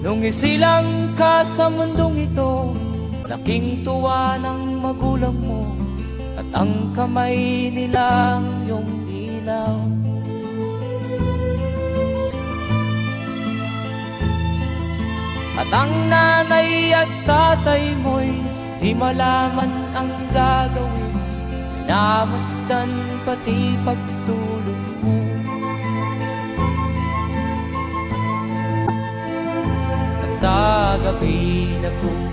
Nung isilang ka sa mundong ito, laking tuwa ng magulang mo, at ang kamay nilang iyong ilaw. At ang nanay at tatay mo'y di malaman ang gagawin, namasdan pati pagtulog mo. At sa gabi nagkukulit